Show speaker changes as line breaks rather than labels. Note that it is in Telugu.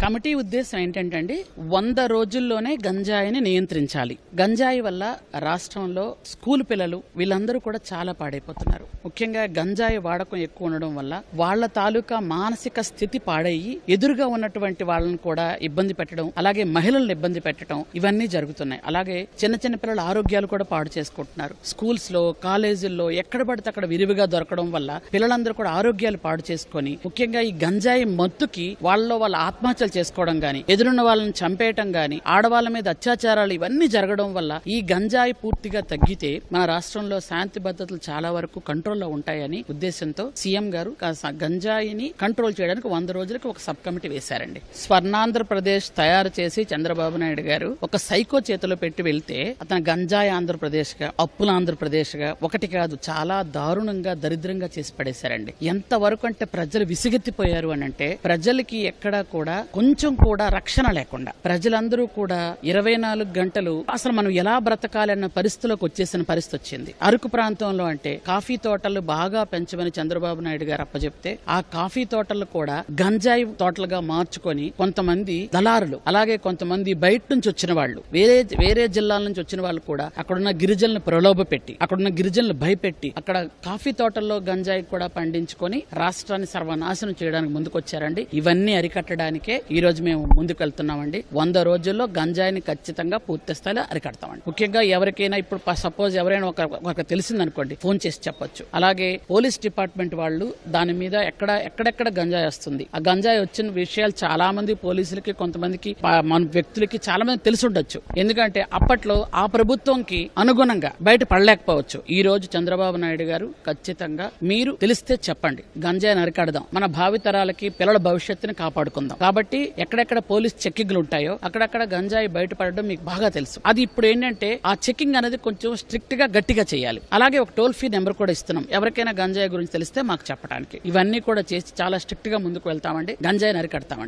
కమిటీ ఉద్దేశం ఏంటంటే 100 రోజుల్లోనే గంజాయిని నియంత్రించాలి. గంజాయి వల్ల రాష్ట్రంలో స్కూల్ పిల్లలు వీళ్ళందరూ కూడా చాలా పాడైపోతున్నారు. ముఖ్యంగా గంజాయి వాడకం ఎక్కువ ఉండడం వల్ల వాళ్ళ తాలూకా మానసిక స్థితి పాడయ్యి ఎదురుగా ఉన్నటువంటి వాళ్ళని కూడా ఇబ్బంది పెట్టడం, అలాగే మహిళలను ఇబ్బంది పెట్టడం ఇవన్నీ జరుగుతున్నాయి. అలాగే చిన్న చిన్న పిల్లల ఆరోగ్యాలు కూడా పాడు చేసుకుంటున్నారు. స్కూల్స్ లో, కాలేజీల్లో ఎక్కడ పడితే అక్కడ విరివిగా దొరకడం వల్ల పిల్లలందరూ కూడా ఆరోగ్యాలు పాడు చేసుకుని, ముఖ్యంగా ఈ గంజాయి మత్తుకి వాళ్ళ ఆత్మహత్యలు చేసుకోవడం గాని, ఎదురున్న వాళ్ళని చంపేయటం గాని, ఆడవాళ్ళ మీద అత్యాచారాలు ఇవన్నీ జరగడం వల్ల ఈ గంజాయి పూర్తిగా తగ్గితే మన రాష్ట్రంలో శాంతి భద్రతలు చాలా వరకు కంట్రోల్లో ఉంటాయని ఉద్దేశంతో సీఎం గారు గంజాయిని కంట్రోల్ చేయడానికి 100 రోజులకు ఒక సబ్ కమిటీ వేశారండి. స్వర్ణాంధ్రప్రదేశ్ తయారు చేసి చంద్రబాబు నాయుడు గారు ఒక సైకో చేతిలో పెట్టి వెళ్తే అతను గంజాయి ఆంధ్రప్రదేశ్ గా, అప్పుల ఆంధ్రప్రదేశ్ గా ఒకటి కాదు చాలా దారుణంగా దరిద్రంగా చేసి పడేశారండి. ఎంత వరకు అంటే ప్రజలు విసిగెత్తిపోయారు అని అంటే, ప్రజలకి ఎక్కడా కూడా కొంచెం కూడా రక్షణ లేకుండా ప్రజలందరూ కూడా 24 గంటలు అసలు మనం ఎలా బ్రతకాలి అన్న పరిస్థితిలోకి వచ్చేసిన పరిస్థితి వచ్చింది. అరకు ప్రాంతంలో అంటే కాఫీ తోటలు బాగా పెంచమని చంద్రబాబు నాయుడు గారు అప్పచెప్తే ఆ కాఫీ తోటలు కూడా గంజాయి తోటలుగా మార్చుకొని కొంతమంది దళారులు, అలాగే కొంతమంది బయట నుంచి వచ్చిన వాళ్ళు, వేరే జిల్లాల నుంచి వచ్చిన వాళ్ళు కూడా అక్కడున్న గిరిజనులను ప్రలోభ పెట్టి, అక్కడున్న గిరిజనులు భయపెట్టి అక్కడ కాఫీ తోటల్లో గంజాయి కూడా పండించుకొని రాష్ట్రాన్ని సర్వనాశనం చేయడానికి ముందుకొచ్చారండి. ఇవన్నీ అరికట్టడానికే ఈ రోజు మేము ముందుకు వెళ్తున్నామండి. 100 రోజుల్లో గంజాయిని ఖచ్చితంగా పూర్తి స్థాయిలో అరికడతామండి. ముఖ్యంగా ఎవరికైనా ఇప్పుడు సపోజ్ ఎవరైనా ఒక తెలిసిందనుకోండి, ఫోన్ చేసి చెప్పొచ్చు. అలాగే పోలీస్ డిపార్ట్మెంట్ వాళ్ళు దాని మీద ఎక్కడెక్కడ గంజాయి వస్తుంది, ఆ గంజాయి వచ్చిన విషయాలు చాలా మంది పోలీసులకి, కొంతమందికి మన వ్యక్తులకి చాలా మంది తెలిసి ఉండొచ్చు. ఎందుకంటే అప్పట్లో ఆ ప్రభుత్వంకి అనుగుణంగా బయట పడలేకపోవచ్చు. ఈ రోజు చంద్రబాబు నాయుడు గారు ఖచ్చితంగా మీరు తెలిస్తే చెప్పండి, గంజాయిని అరికడదాం, మన భావితరాలకి పిల్లల భవిష్యత్తుని కాపాడుకుందాం. కాబట్టి ఎక్కడెక్కడ పోలీస్ చెక్కింగ్లు ఉంటాయో అక్కడక్కడ గంజాయి బయటపడడం మీకు బాగా తెలుసు. అది ఇప్పుడు ఏంటంటే ఆ చెకింగ్ అనేది కొంచెం స్ట్రిక్ట్ గా గట్టిగా చేయాలి. అలాగే ఒక టోల్ ఫ్రీ నెంబర్ కూడా ఇస్తున్నాం, ఎవరికైనా గంజాయి గురించి తెలిస్తే మాకు చెప్పడానికి. ఇవన్నీ కూడా చేసి చాలా స్ట్రిక్ట్ గా ముందుకు వెళ్తామండి, గంజాయిని అరికడతామండి.